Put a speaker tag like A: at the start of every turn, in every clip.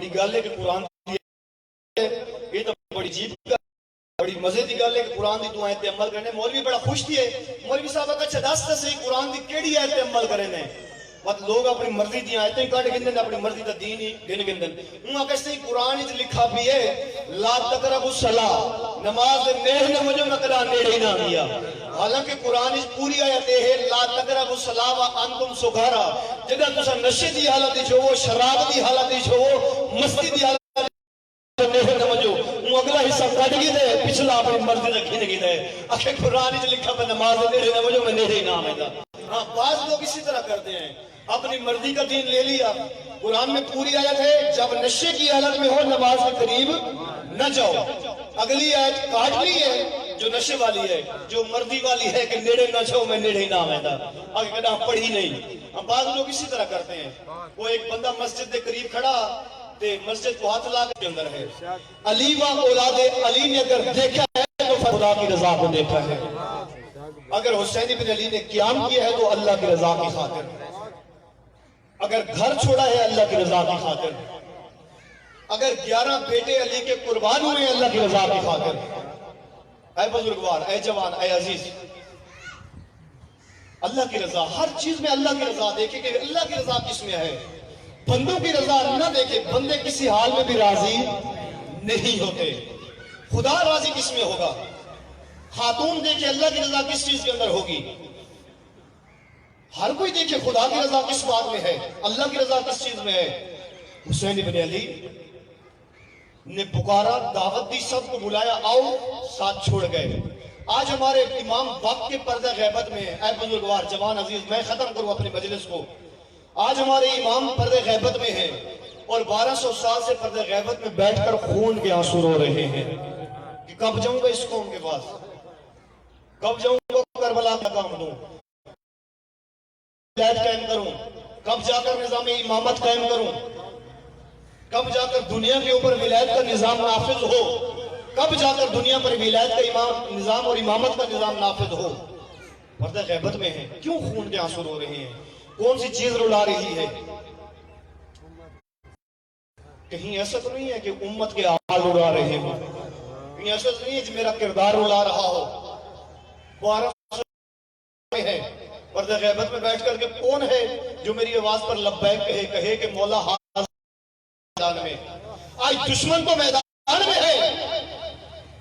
A: بڑی گل ہے کہ قرآن یہ تو بڑی عجیب بڑی مزے کی گل ہے کہ قرآن دی تو آیت عمل کرنے مولوی بڑا خوش تھی ہے مولوی صاحب کا دس صحیح قرآن دی کیڑی آیت عمل کرنے مت لوگ اپنی مرضی دی آیتیں کٹ گندن اپنی مرضی دا دین ہی گن گندن ہوں کہتے ہیں قرآن وچ لکھا بھی ہے لا تقربوا الصلاۃ نماز نیڑ نہ وجو میں کدا نیڑے نہ گیا حالانکہ قرآن وچ پوری آیت ہے لا تقربوا الصلاۃ وانتم سکارا جدا تساں نشے دی حالت وچ ہو شراب دی حالت وچ ہو مستی دی حالت نیڑے نہ وجو ہوں اگلا حصہ کٹ گئی تے پچھلا اپنی مرضی دا گن گئی تے اکھے قرآن وچ لکھا ہے نماز نیڑے نہ وجو میں نیڑے ہی نہ آوندا ہاں بعض لوگ اسی طرح کرتے ہیں اپنی مرضی کا دین لے لیا قرآن میں پوری آیت ہے جب نشے کی حالت میں ہو نماز کے قریب نہ جاؤ اگلی آیت کاٹ لی ہے جو نشے والی ہے جو مرضی والی ہے کہ نیڑے نہ جاؤ میں نیڑے ہی نہ آویندا آگے کہنا پڑھی نہیں ہم بعض لوگ اسی طرح کرتے ہیں وہ ایک بندہ مسجد کے قریب کھڑا تے مسجد کو ہاتھ لا کے اندر ہے علی و اولاد علی نے اگر دیکھا ہے تو خدا کی رضا کو دیکھا ہے اگر حسین بن علی نے قیام کیا ہے تو اللہ کی رضا کی خاطر اگر گھر چھوڑا ہے اللہ کی رضا کی خاطر اگر 11 بیٹے علی کے قربان ہوئے ہیں اللہ کی رضا کی خاطر اے بزرگوار اے جوان اے عزیز اللہ کی رضا ہر چیز میں اللہ کی رضا دیکھیں کہ اللہ کی رضا کس میں ہے بندوں کی رضا نہ دیکھیں بندے کسی حال میں بھی راضی نہیں ہوتے خدا راضی کس میں ہوگا خاتون دیکھیں اللہ کی رضا کس چیز کے اندر ہوگی ہر کوئی دیکھے خدا کی رضا کس بات میں ہے اللہ کی رضا کس چیز میں ہے حسین بن علی نے پکارا دعوت دی سب کو بلایا آؤ ساتھ چھوڑ گئے آج ہمارے امام وقت کے پردہ غیبت میں اے بزرگوار جوان عزیز میں ختم کروں اپنے مجلس کو آج ہمارے امام پردہ غیبت میں ہیں اور 1200 سال سے پردہ غیبت میں بیٹھ کر خون کے آنسو رو رہے ہیں کہ کب جاؤں گا اس قوم کے پاس کب جاؤں گا کربلا کا کام دوں قائم کروں کب جا کر نظام امامت قائم کروں کب جا کر دنیا کے اوپر ولایت کا نظام نافذ ہو کب جا کر دنیا پر ولایت کا نظام اور امامت کا نظام نافذ ہو پردہ غیبت میں ہے کیوں خون کے آنسو رو رہے ہیں کون سی چیز رلا رہی ہے کہیں ایسا تو نہیں ہے کہ امت کے اعمال رلا رہے ہوں کہیں ایسا تو نہیں ہے کہ میرا کردار رلا رہا ہو 1200 میں ہے پردہ غیبت میں بیٹھ کر کے کون ہے جو میری آواز پر لبیک کہے کہ مولا میدان میں آج دشمن تو میدان میں ہے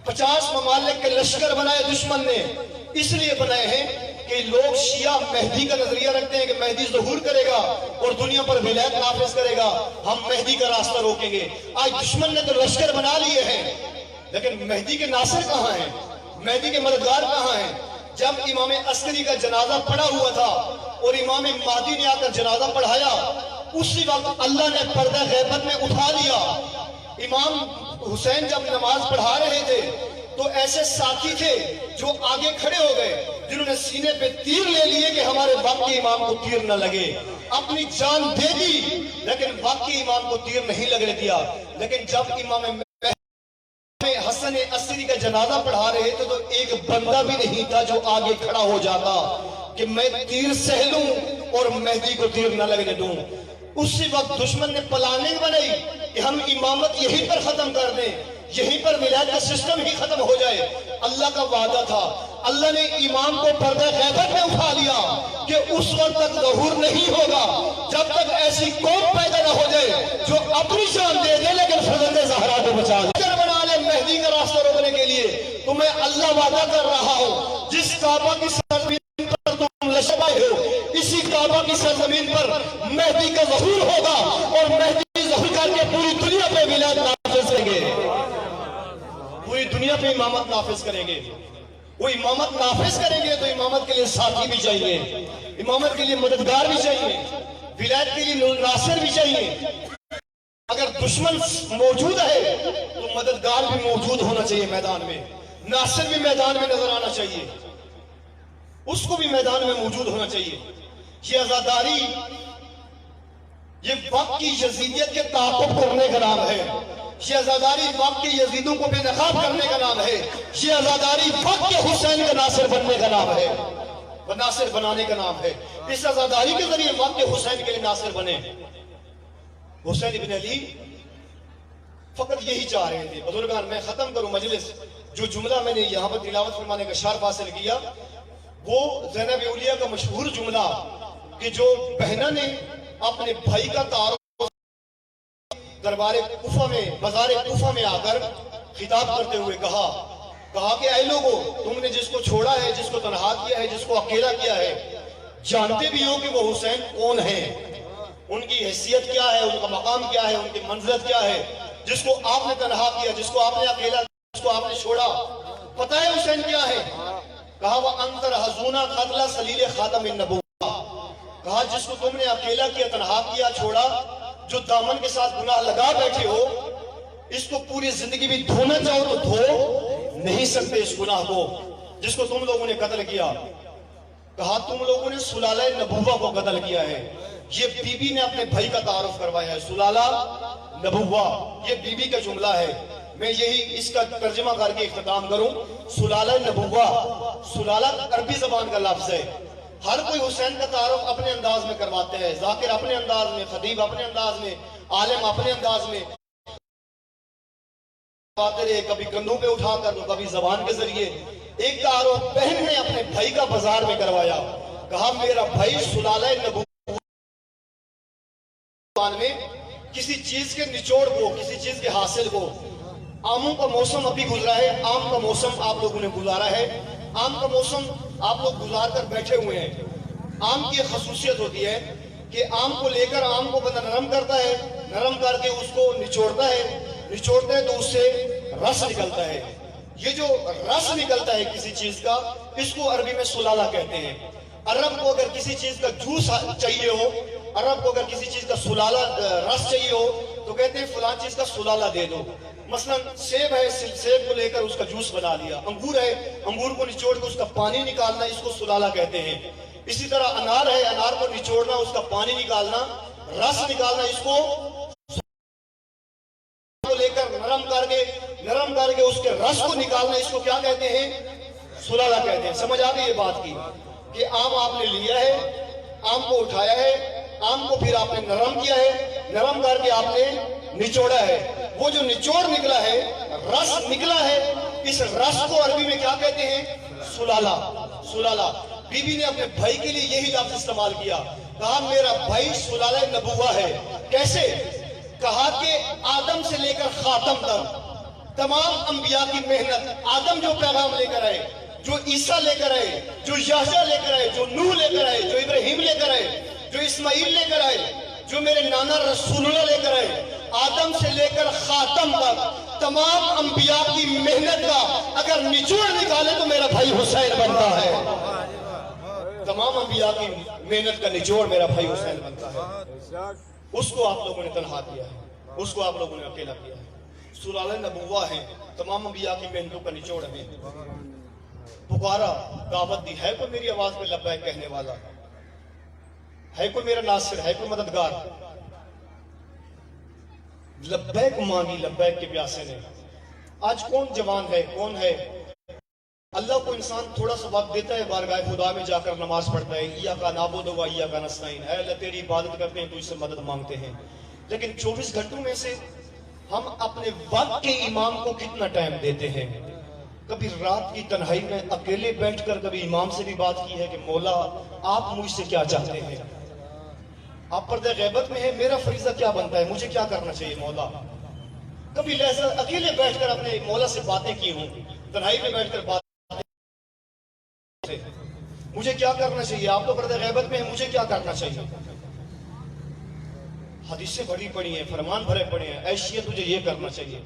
A: 50 ممالک کے لشکر بنائے دشمن نے اس لیے بنائے ہیں کہ لوگ شیعہ مہدی کا نظریہ رکھتے ہیں کہ مہدی ظہور کرے گا اور دنیا پر ولایت نافذ کرے گا ہم مہدی کا راستہ روکیں گے آج دشمن نے تو لشکر بنا لیے ہیں لیکن مہدی کے ناصر کہاں ہیں مہدی کے مددگار کہاں ہیں جب امام عسکری کا جنازہ پڑھا ہوا تھا اور امام مہدی نے آ کر جنازہ پڑھایا اسی وقت اللہ نے پردہ غیبت میں اٹھا لیا امام حسین جب نماز پڑھا رہے تھے تو ایسے ساتھی تھے جو آگے کھڑے ہو گئے جنہوں نے سینے پہ تیر لے لیے کہ ہمارے باقی امام کو تیر نہ لگے اپنی جان دے دی لیکن باقی امام کو تیر نہیں لگنے دیا لیکن جب امام حسن عسکری کا جنازہ پڑھا رہے تھے تو ایک بندہ بھی نہیں تھا جو آگے کھڑا ہو جاتا کہ میں تیر سہ لوں اور مہدی کو تیر نہ لگنے دوں اسی وقت دشمن نے پلاننگ بنائی کہ ہم امامت یہیں پر ختم کر دیں یہیں پر ولایت کا سسٹم ہی ختم ہو جائے اللہ کا وعدہ تھا اللہ نے امام کو پردہ غیبت میں اٹھا لیا کہ اس وقت تک ظہور نہیں ہوگا جب تک ایسی قوم پیدا نہ ہو جائے جو اپنی جان دے دے لیکن فرزند زہرا کو بچا دے مہدی کا راستہ روکنے کے لیے تو میں اللہ وعدہ کر رہا ہوں جس کعبہ کی سرزمین پر تم لشبائے ہو اسی کعبہ کی سرزمین پر مہدی کا ظہور ہوگا اور مہدی ظہور کر کے پوری دنیا پہ ولایت نافذ کریں گے پوری دنیا پہ امامت نافذ کریں گے وہ امامت نافذ کریں گے تو امامت کے لیے ساتھی بھی چاہیے امامت کے لیے مددگار بھی چاہیے ولایت کے لیے ناصر بھی چاہیے اگر دشمن موجود ہے تو مددگار بھی موجود ہونا چاہیے میدان میں ناصر بھی میدان میں نظر آنا چاہیے اس کو بھی میدان میں موجود ہونا چاہیے یہ عزاداری یہ وقت کی یزیدیت کے تعاقب کرنے کا نام ہے یہ عزاداری وقت کے یزیدوں کو بے نقاب کرنے کا نام ہے یہ عزاداری وقت کے حسین کا ناصر بننے کا نام ہے ناصر بنانے کا نام ہے اس عزاداری کے ذریعے وقت کے حسین کے لیے ناصر بنے حسین ابن علی فقط یہی چاہ رہے تھے بزرگان. میں ختم کروں مجلس. جو جملہ میں نے یہاں پر تلاوت فرمانے کا شرف حاصل کیا وہ زینب اولیاء کا مشہور جملہ کہ جو بہنہ نے اپنے بھائی کا تعارف دربار کوفہ میں بازار کوفہ میں آ کر خطاب کرتے ہوئے کہا کہ اے لوگو، تم نے جس کو چھوڑا ہے، جس کو تنہا کیا ہے، جس کو اکیلا کیا ہے، جانتے بھی ہو کہ وہ حسین کون ہیں، ان کی حیثیت کیا ہے، ان کا مقام کیا ہے، ان کی منزلت کیا ہے. جس کو آپ نے تنہا کیا، جس کو آپ نے اکیلا کیا، جس کو آپ نے چھوڑا، پتہ ہے حسین کیا ہے؟ کہا وَأَنْتَ رَحَزُونَ قَتْلَ سَلِيلِ خَاتَمِ النَّبُوَّةِ. کہا جس کو تم نے اکیلا کیا، تنہا کیا، چھوڑا، جو دامن کے ساتھ گناہ لگا بیٹھے ہو، اس کو پوری زندگی بھی دھونا چاہو تو دھو نہیں سکتے اس گناہ کو. جس کو تم لوگوں نے قتل کیا، کہا تم لوگوں نے سلالہ نبوہ کو قتل کیا ہے. یہ بی بی نے اپنے بھائی کا تعارف کروایا ہے، سلالہ نبوہ، یہ بی بی کا جملہ ہے. میں یہی اس کا ترجمہ کر کے اختتام کروں. سلالہ نبوہ، سلالہ عربی زبان کا لفظ ہے. ہر کوئی حسین کا تعارف اپنے انداز میں کرواتے ہیں، ذاکر اپنے انداز میں، خطیب اپنے انداز میں، عالم اپنے انداز میں باتیں رہے، کبھی کندھوں پہ اٹھا کر تو کبھی زبان کے ذریعے. ایک تعارف بہن نے اپنے بھائی کا بازار میں کروایا. کہا میرا بھائی سلالہ نبوہ میں کسی چیز کے نچوڑ کو، کسی چیز کے حاصل کو. آموں کا موسم ابھی گزرا ہے، آم کا موسم آپ لوگوں نے گزارا ہے. آم کا موسم آپ لوگ گزار کر بیٹھے ہوئے ہیں. آم کی ایک خصوصیت ہوتی ہے کہ آم کو لے کر آم کو بندہ نرم کرتا ہے، نرم کر کے اس کو نچوڑتا ہے تو اس سے رس نکلتا ہے. یہ جو رس نکلتا ہے کسی چیز کا، اس کو عربی میں سلالہ کہتے ہیں. عرب کو اگر کسی چیز کا جوس چاہیے ہو، عرب کو اگر کسی چیز کا سلالہ رس چاہیے ہو تو کہتے ہیں فلاں چیز کا سلالہ دے دو. مثلا سیب ہے، سیب کو لے کر اس کا جوس بنا لیا. انگور ہے، انگور کو نچوڑ کے اس کا پانی نکالنا، اس کو سلالہ کہتے ہیں. اسی طرح انار ہے، انار کو نچوڑنا، اس کا پانی نکالنا، رس نکالنا، اس کو لے کر نرم کر کے اس کے رس کو نکالنا، اس کو کیا کہتے ہیں؟ سلالہ کہتے ہیں. سمجھ آ گئی یہ بات کی کہ آم آپ نے لیا ہے، آم کو اٹھایا ہے، آم کو پھر آپ نے نرم کیا ہے، نرم کر کے آپ نے نچوڑا ہے. وہ جو نچوڑ نکلا ہے، رس نکلا ہے، اس رس کو عربی میں کیا کہتے ہیں؟ سلالہ. سلالہ. بی بی نے اپنے بھائی کے لیے یہی لفظ استعمال کیا. کہا میرا بھائی سلالہ نبوہ ہے. کیسے؟ کہا کہ آدم سے لے کر خاتم تک تمام انبیاء کی محنت، آدم جو پیغام لے کر آئے، جو عیسیٰ لے کر آئے، جو یحییٰ لے کر آئے، جو نوح لے کر آئے، جو ابراہیم لے کر آئے، جو اسماعیل لے کر آئے، جو میرے نانا رسول اللہ لے کر آئے، آدم سے لے کر خاتم تک تمام انبیاء کی محنت کا اگر نچوڑ نکالے تو میرا بھائی حسین بنتا ہے. تمام انبیاء کی محنت کا نچوڑ میرا بھائی حسین بنتا ہے. اس کو آپ لوگوں نے تنہا کیا ہے، اس کو آپ لوگوں نے اکیلا کیا ہے. سلالہ نبوہ ہے، تمام انبیاء کی محنتوں کا نچوڑ ہے. پکارا، دعوت دی. ہے کوئی میری آواز میں لبیک کہنے والا؟ ہے کوئی میرا ناصر؟ ہے کوئی مددگار؟ لبیک مانگی لبیک کے پیاسے نے. آج کون جوان ہے، کون ہے؟ اللہ کو انسان تھوڑا سا وقت دیتا ہے، بارگاہ خدا میں جا کر نماز پڑھتا ہے، ایاک نعبد و ایاک نستعین، اے اللہ تیری عبادت کرتے ہیں تو اس سے مدد مانگتے ہیں. لیکن 24 گھنٹوں میں سے ہم اپنے وقت کے امام کو کتنا ٹائم دیتے ہیں؟ کبھی رات کی تنہائی میں اکیلے بیٹھ کر کبھی امام سے بھی بات کی ہے کہ مولا آپ مجھ سے کیا چاہتے ہیں؟ آپ پردہ غیبت میں ہیں، میرا فریضہ کیا بنتا ہے، مجھے کیا کرنا چاہیے مولا؟ کبھی لہذا اکیلے بیٹھ کر اپنے مولا سے باتیں کی ہوں، تنہائی میں بیٹھ کر بات، مجھے کیا کرنا چاہیے؟ آپ تو پردہ غیبت میں ہیں، مجھے کیا کرنا چاہیے؟ حدیثیں بڑی پڑی ہیں، فرمان بھرے پڑے ہیں. اے شیعہ تجھے یہ کرنا چاہیے،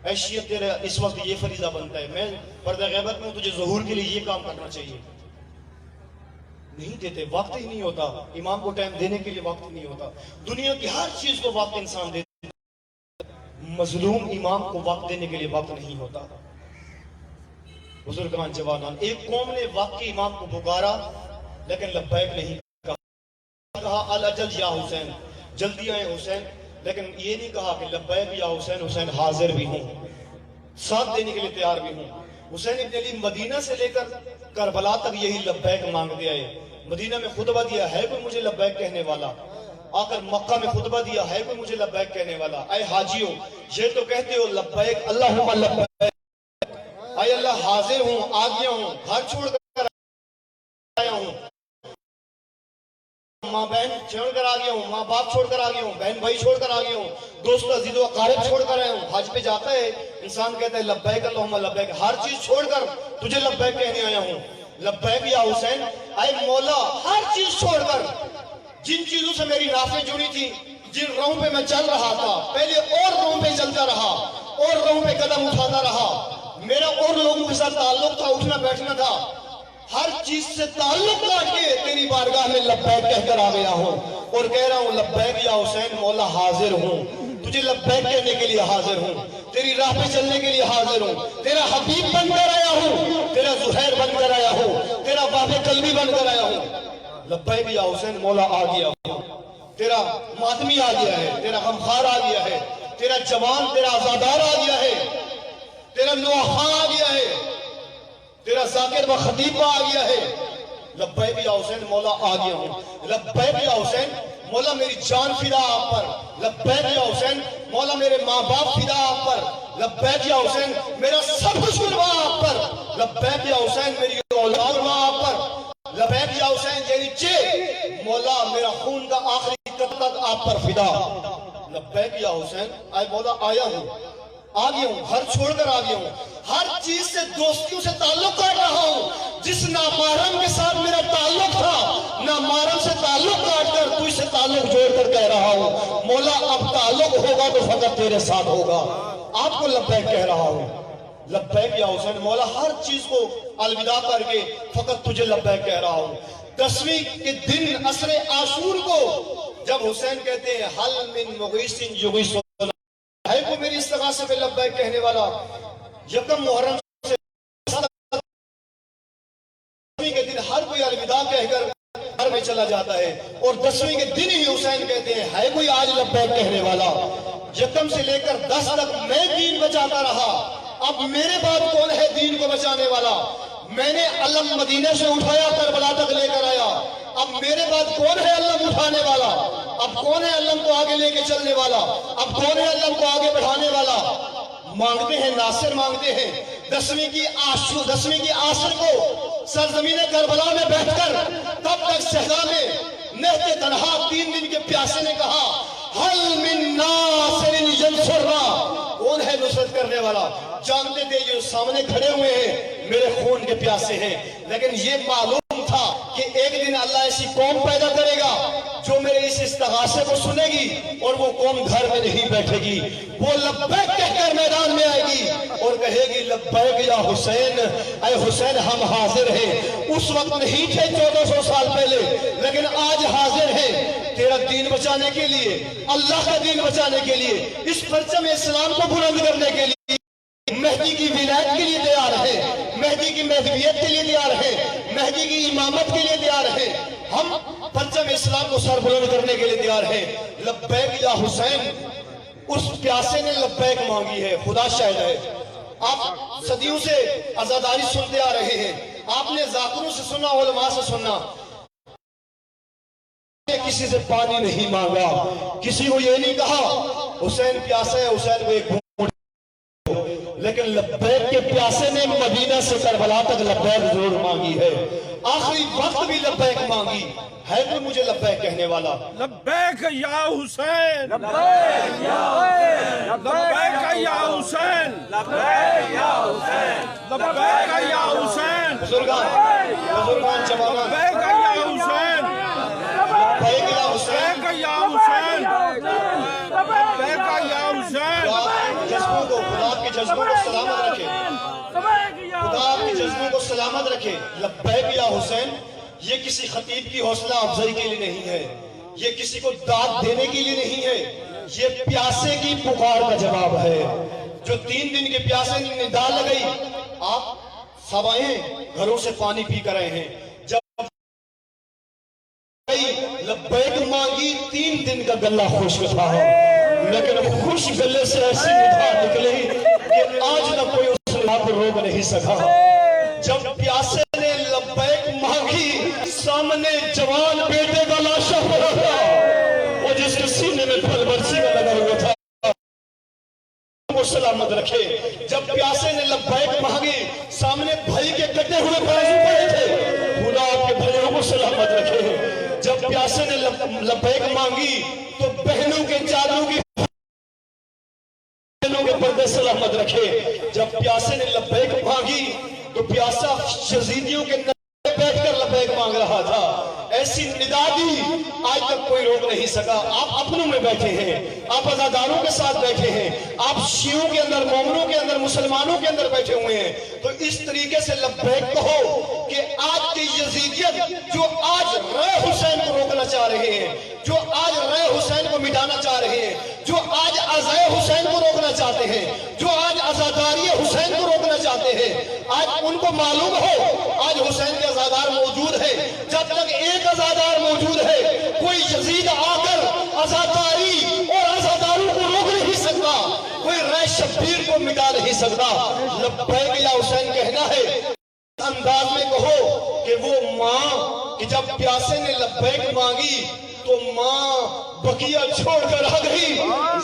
A: اے شیعہ تیرے اس وقت یہ فریضہ بنتا ہے، میں پردہ غیبت میں تجھے ظہور کے لیے یہ کام کرنا چاہیے. نہیں دیتے، وقت ہی نہیں ہوتا. امام کو ٹائم دینے کے لیے وقت ہی نہیں ہوتا. دنیا کی ہر چیز کو وقت انسان دیتا، مظلوم امام کو وقت دینے کے لیے وقت نہیں ہوتا. بزرگان جوانان، ایک قوم نے وقت کے امام کو پکارا لیکن لبیک نہیں کہا. الاجل یا حسین، جلدی آئے حسین، لیکن یہ نہیں کہا کہ لبیک یا حسین، حسین حاضر بھی ہوں، ساتھ دینے کے لیے تیار بھی ہوں. حسین ابن علی مدینہ سے لے کر کربلا تک یہی لبیک مانگتے آئے. مدینہ میں خطبہ دیا، ہے کوئی مجھے لبیک کہنے والا؟ آ کر مکہ میں خطبہ دیا، ہے کوئی مجھے لبیک کہنے والا؟ اے حاجیوں، یہ تو کہتے ہو لبیک اللہم لبیک، اے اللہ حاضر ہوں، آ گیا ہوں، گھر چھوڑ کر آیا ہوں، ماں بہن چھوڑ کر آ گیا ہوں، ماں باپ چھوڑ کر آ گیا ہوں، بہن بھائی چھوڑ کر آ گیا ہوں، دوست عزیز و اقارب چھوڑ کر آیا ہوں۔ حج پہ جاتا ہے انسان کہتا ہے لبیک اللہم لبیک، ہر چیز چھوڑ کر تجھے لبیک کہنے آیا ہوں۔ لبیک یا حسین، اے مولا ہر چیز چھوڑ کر، جن چیزوں سے میری نافیں جڑی تھی، جن راہوں پہ میں چل رہا تھا، پہلے اور راہوں پہ چلتا رہا، اور راہوں پہ قدم اٹھاتا رہا، میرا اور لوگوں کے ساتھ تعلق تھا، اٹھنا بیٹھنا تھا، ہر چیز سے تعلق کاٹ کے تیری بارگاہ میں لبیک کہہ کر آ گیا ہوں، اور کہہ رہا ہوں لبیک یا حسین مولا حاضر ہوں، تجھے لبیک کہنے کے لیے حاضر ہوں، تیری راہ پہ چلنے کے لیے حاضر ہوں، تیرا حبیب بن کر آیا ہوں، تیرا زہیر بن کر آیا ہوں، تیرا باب قلبی بن کر آیا ہوں۔ لبیک یا حسین مولا آ گیا ہوں، تیرا ماتمی آ گیا ہے، تیرا غمخوار آ گیا ہے، تیرا جوان تیرا آزادار آ گیا ہے، تیرا نوحہ آ گیا ہے، تیرا ذاکر و خطیب آ گیا ہے۔ لبیک یا حسین مولا آ گیا ہوں، لبیک یا حسین مولا میری جان فدا آپ پر، لبیک یا حسین مولا میرے ماں باپ فدا آپ پر، لبیک یا حسین میرا سب کچھ قربان آپ پر، لبیک یا حسین میری اولاد قربان آپ پر، لبیک یا حسین یعنی چے مولا میرا خون کا آخری قطرہ آپ پر فدا۔ لبیک یا حسین اے مولا آیا ہوں، آ گیا ہوں، گھر چھوڑ کر آ گیا ہوں، ہر چیز سے دوستیوں سے تعلق کر رہا ہوں، جس نامحرم کے ساتھ میرا تعلق تھا، نامحرم سے تعلق کاٹ کر تجھ سے تعلق جوڑ کر کہہ رہا ہوں مولا اب تعلق ہوگا تو فقط تیرے ساتھ ہوگا، آپ کو لبیک کہہ رہا ہوں۔ لبیک یا حسین مولا ہر چیز کو الوداع کر کے فقط تجھے لبیک کہہ رہا ہوں۔ 10ویں کے دن عصر عاشور کو جب حسین کہتے ہیں حل من مغیث یغیث ہے کو میری استغاثے پہ لبیک کہنے والا، یکم محرم سے 10ویں کے دن ہر کوئی الوداع کہہ کر گھر میں چلا جاتا ہے، اور 10ویں کے دن ہی حسین کہتے ہیں ہے کوئی آج لبیک کہنے والا۔ یکم سے لے کر 10 تک میں دین بچاتا رہا، اب میرے بعد کون ہے دین کو بچانے والا؟ میں نے علم مدینہ سے اٹھایا کربلا تک لے کر آیا، اب میرے بعد کون ہے علم اٹھانے والا؟ اب کون ہے علم کو آگے لے کے چلنے والا؟ اب کون ہے علم کو آگے بڑھانے والا؟ مانگتے ہیں ناصر، مانگتے ہیں 10ویں کی عصر کو سرزمین کربلا میں بیٹھ کر تب تک صحرا میں نہتے تنہا 3 دن کے پیاسے نے کہا حل من ناصر ینصرنا، کون ہے نصرت کرنے والا؟ جانتے تھے یہ سامنے کھڑے ہوئے ہیں میرے خون کے پیاسے ہیں، لیکن یہ معلوم تھا کہ ایک دن اللہ ایسی قوم پیدا کرے گا جو میرے اس استغاثے کو سنے گی، اور وہ قوم گھر میں نہیں بیٹھے گی، وہ لبیک کہہ کر میدان میں آئے گی اور کہے گی لبیک یا حسین، اے حسین ہم حاضر ہیں، اس وقت نہیں تھے 1400 سال پہلے لیکن آج حاضر ہیں تیرا دین بچانے کے لیے، اللہ کا دین بچانے کے لیے، اس پرچم اسلام کو بلند کرنے کے لیے، مہدی کی ولایت کے لیے تیار ہے، مہدی کی مہدویت کے لیے تیار ہے، مہدی کی امامت کے لیے تیار ہے، ہم پرچم اسلام کو سر بلند کرنے کے لیے تیار ہیں۔ لبیک یا حسین، اس پیاسے نے لبیک مانگی ہے، خدا شاہد ہے۔ آپ صدیوں سے عزاداری سنتے آ رہے ہیں، آپ نے ذاکروں سے سنا، علماء سے سنا، کسی سے پانی نہیں مانگا، کسی کو یہ نہیں کہا حسین پیاسا ہے، حسین کو ایک لیکن لبیک کے پیاسے نے مدینہ سے کربلا تک لبیک ضرور مانگی ہے، آخری وقت بھی لبیک مانگی ہے، کوئی مجھے لبیک کہنے والا؟
B: لبیک یا حسین، لبیک یا حسین، لبیک یا حسین، لبیک یا حسین، لبیک یا حسین،
A: بزرگان جوانان،
B: لبیک یا حسین،
A: لبیک یا حسین،
B: لبیک یا حسین، لبیک یا حسین۔
A: جذبوں کو، خدا کے جذبوں کو سلامت رکھے، خدا کے جذبوں کو سلامت رکھے۔ لبیک یا حسین یہ کسی خطیب کی حوصلہ افزائی کے لیے نہیں ہے، یہ کسی کو داد دینے کے لیے نہیں ہے، یہ پیاسے کی پکار کا جواب ہے۔ جو 3 دن کے پیاسے نے ندا لگئی، آپ سب آئے گھروں سے پانی پی کر آئے ہیں، جب لبیک مانگی 3 دن کا گلہ خشک تھا، لیکن خوش گلے سے ایسی ندا نکلی کہ آج تک کوئی اس ندا کو روک نہیں سکا۔ جب پیاسے نے لبیک مانگی، سامنے جوان بیٹے کا لاشا پڑا تھا، اور جس کے سینے میں پھل برسی کا لگا ہوا تھا۔ کو سلامت رکھے. جب پیاسے نے لبیک مانگی سامنے بھائی کے کٹے ہوئے بازو پڑے تھے. خدا آپ کے بھائیوں کو سلامت رکھے. جب پیاسے نے لبیک مانگی تو بہنوں کے چادروں کی بہنوں کے پردے سلامت رکھے. جب پیاسے نے لبیک مانگی تو پیاسا یزیدیوں کے بیٹھ کر لبیک مانگ رہا تھا. ایسی ندا دی آج تک کوئی روک نہیں سکا. آپ اپنوں میں بیٹھے ہیں, آپ عزاداروں کے ساتھ بیٹھے ہیں, آپ شیعوں کے اندر, مومنوں کے اندر, مسلمانوں کے اندر بیٹھے ہوئے ہیں. تو اس طریقے سے لبیک کہو کہ آج کی یزیدیت جو آج رے حسین کو روکنا چاہ رہے ہیں, جو آج رے حسین کو مٹانا چاہ رہے ہیں, جو آج عزائے حسین کو روکنا چاہتے ہیں, جو آج عزاداری حسین کو روکنا چاہتے ہیں, آج ان کو معلوم ہو آج حسین کے عزادار موجود ہے. جب تک ایک عزادار موجود ہے کوئی یزید آ کر عزاداری اور عزاداروں کو روک نہیں سکتا, کوئی رے شبیر کو مٹا نہیں سکتا. لبیک یا حسین کہنا ہے انداز میں کہو کہ وہ ماں کہ جب پیاسے نے لبیک مانگی تو ماں بقیہ چھوڑ کر آ گئی,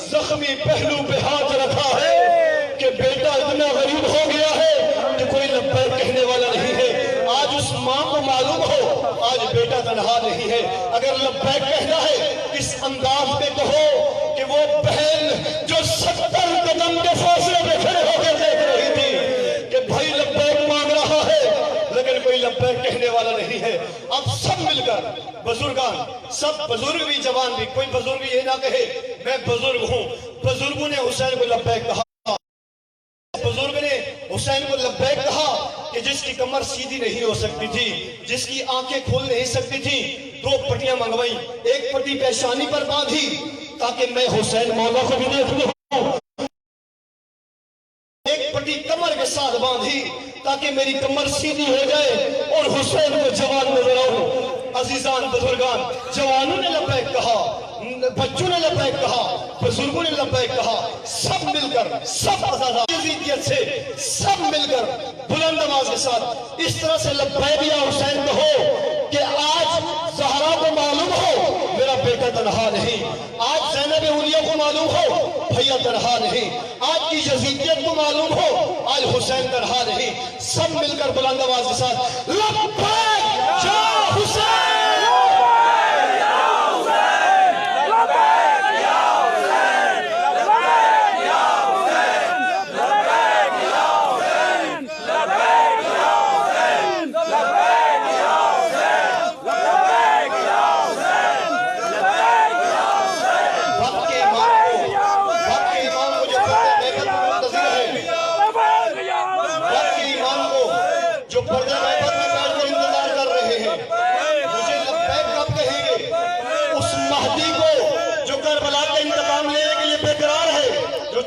A: زخمی پہلو پہ ہاتھ رکھا ہے کہ بیٹا اتنا غریب ہو گیا ہے کہ کوئی لبیک کہنے والا نہیں ہے. آج اس ماں کو معلوم ہو آج بیٹا تنہا نہیں ہے. اگر لبیک کہنا ہے اس انداز میں کہو کہ وہ بہن جو 70 قدم کے فاصلے پہ کھڑے ہو کے دیکھ رہی تھی کہ بھائی لبیک مانگ رہا ہے لیکن کوئی لبیک کہنے والا نہیں ہے. اب سب مل کر بزرگان, سب بزرگ بھی جوان بھی, کوئی بزرگ یہ نہ کہے میں بزرگ ہوں. بزرگوں نے حسین کو لبیک کہا, بزرگ نے حسین کو لبیک کہا کہ جس کی کمر سیدھی نہیں ہو سکتی تھی, جس کی آنکھیں کھول نہیں سکتی تھی, 2 پٹیاں منگوائیں, ایک پٹی پیشانی پر باندھی تاکہ میں حسین مولا کو بھی دیکھ لوں, ایک پٹی کمر کے ساتھ باندھی تاکہ میری کمر سیدھی ہو جائے اور حسین کو جوان نظر آؤں. عزیزان بزرگان, جوانوں نے لبیک کہا, بچوں نے لبیک کہا, بزرگوں نے لبیک کہا. سب مل کر, سب یزیدیت سے سب مل کر بلند آواز کے ساتھ اس طرح سے لبیک یا حسین کہو کہ آج زہرا کو معلوم ہو میرا بیٹا تنہا نہیں, آج زینب اولیاء کو معلوم ہو بھیا تنہا نہیں, آج کی یزیدیت کو معلوم ہو آج حسین تنہا نہیں. سب مل کر بلند آواز کے ساتھ لبیک یا حسین.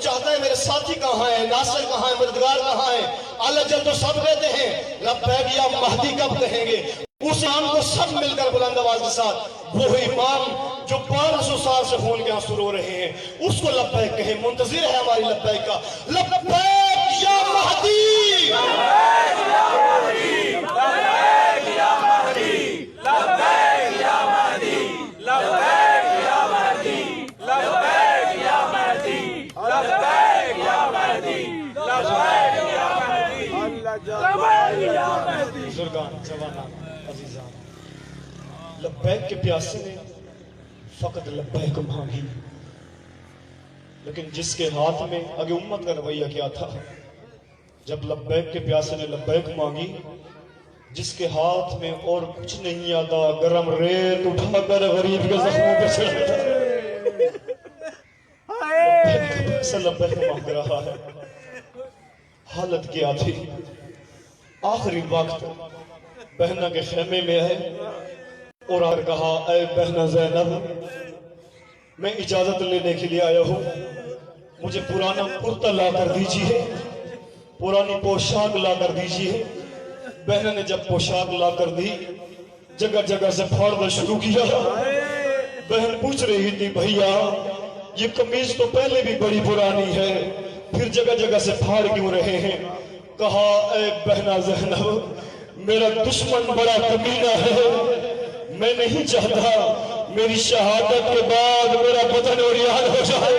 A: چاہتا ہے میرے ساتھی کہاں ہیں, ناصر کہاں ہے, مددگار کہاں ہے, اللہ جل تو سب کہتے ہیں لبیک یا مہدی کب کہیں گے. اس امام کو سب مل کر بلند آواز کے ساتھ, وہ امام جو 500 سال سے خون کے آنسو رو رہے ہیں اس کو لبیک کہیں. منتظر ہے ہماری لبیک کا. لبیک یا مہدی, لبیک یا مہدی, لبیک یا مہدی, لبیک یا مہدی, لبیک یا مہدی, لبیک یا مہدی, لبیک یا مہدی, لبیک یا مہدی, لبیک یا مہدی. بزرگان, جوانان, عزیزان, لبیک کے پیاسے نے فقط لبیک مانگی, لیکن جس کے ہاتھ میں آگے امت کا رویہ کیا تھا, جب لبیک کے پیاسے نے لبیک مانگی, جس کے ہاتھ میں اور کچھ نہیں آتا, گرم ریت اٹھا کر غریب کے زخموں پہ چڑھتا, سے لبیک مانگ رہا ہے. حالت کیا تھی, آخری وقت بہنہ کے خیمے میں ہے اور آ کہا اے بہنہ زینب میں اجازت لینے کے لیے آیا ہوں, مجھے پرانا کرتا لا کر دیجیے, پرانی پوشاک لا کر دیجیے. بہنہ نے جب پوشاک لا کر دی جگہ جگہ سے پھاڑنا شروع کیا. بہن پوچھ رہی تھی بھیا یہ قمیض تو پہلے بھی بڑی پرانی ہے, پھر جگہ جگہ سے پھاڑ کیوں رہے ہیں. کہا اے بہنہ زینب میرا دشمن بڑا کمینہ ہے, میں نہیں چاہتا میری شہادت کے بعد میرا بدن اوریان ہو جائے.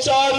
A: 4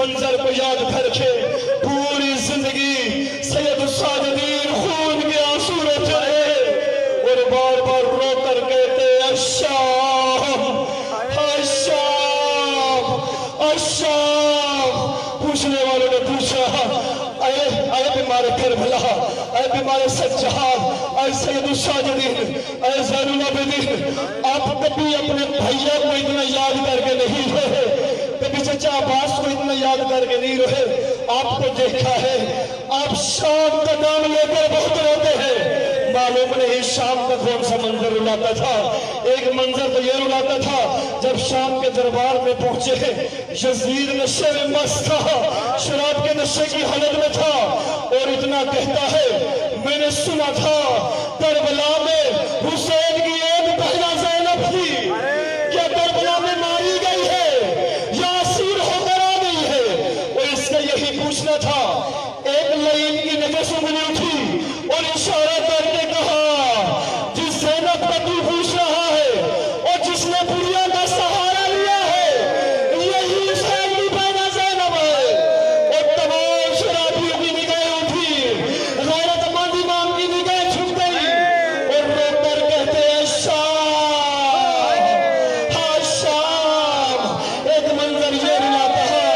A: منظر کو یاد کر کے پوری زندگی سید الساجدین خون کے آنسو روتے رہے اور بار بار رو کر کہتے الشام الشام الشام. پوچھنے والوں نے پوچھا اے بیمار کربلا، اے بیمار سجاد، اے سید الساجدین، اے زین العابدین، آپ کبھی اپنے بھائیوں کو اتنا یاد کر کے نہیں رہے، کبھی چچا عباس کو اتنا یاد کر کے نہیں رہے. آپ کو دیکھا ہے آپ شام کا نام لے کر بہت روتے ہیں. معلوم نہیں شام کا کون سا منظر رلاتا تھا. ایک منظر تو یہ رلاتا تھا جب شام کے دربار میں پہنچے یزید نشے میں مست تھا، شراب کے نشے کی حالت میں تھا اور اتنا کہتا ہے میں نے سنا تھا کربلا میں حسین کی ایک بہنا زینب تھی، کیا کربلا میں ماری گئی ہے یا اسیر ہو کر آ گئی ہے؟ اور اس کا یہی پوچھنا تھا. ایک لعین کی نفس انگلی اٹھی اور اشارہ کر کے کہا جس زینب کا تو پوچھ رہا ہے اور جس نے بڑھیا کا سہارا لیا ہے یہی حسین کی بہنا زینب ہے. اور تمام شرابیوں کی نگاہیں اٹھی، غیرت مند امام کی نگاہیں جھک گئی اور رو کر کہتے ہیں شام ہاں شام. ایک منظر یہ رلاتا ہے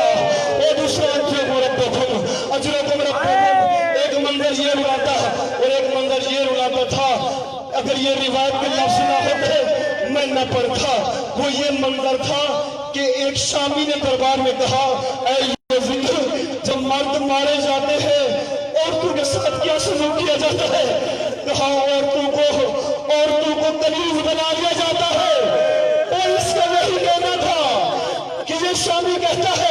A: اور دوسرا انجو ربکم اجرکم ربکم. ایک منظر یہ رلاتا اور ایک منظر یہ رلاتا تھا. اگر یہ روایت کے لفظ نہ ہوتے میں نہ پڑھتا. وہ یہ منظر تھا کہ ایک شامی نے دربار میں کہا اے یزید جب مرد مارے جاتے ہیں عورتوں کے ساتھ کیا سلوک کیا جاتا ہے؟ کہا عورتوں کو کنیز بنا دیا جاتا ہے. اور اس کا یہی کہنا تھا کہ یہ شامی کہتا ہے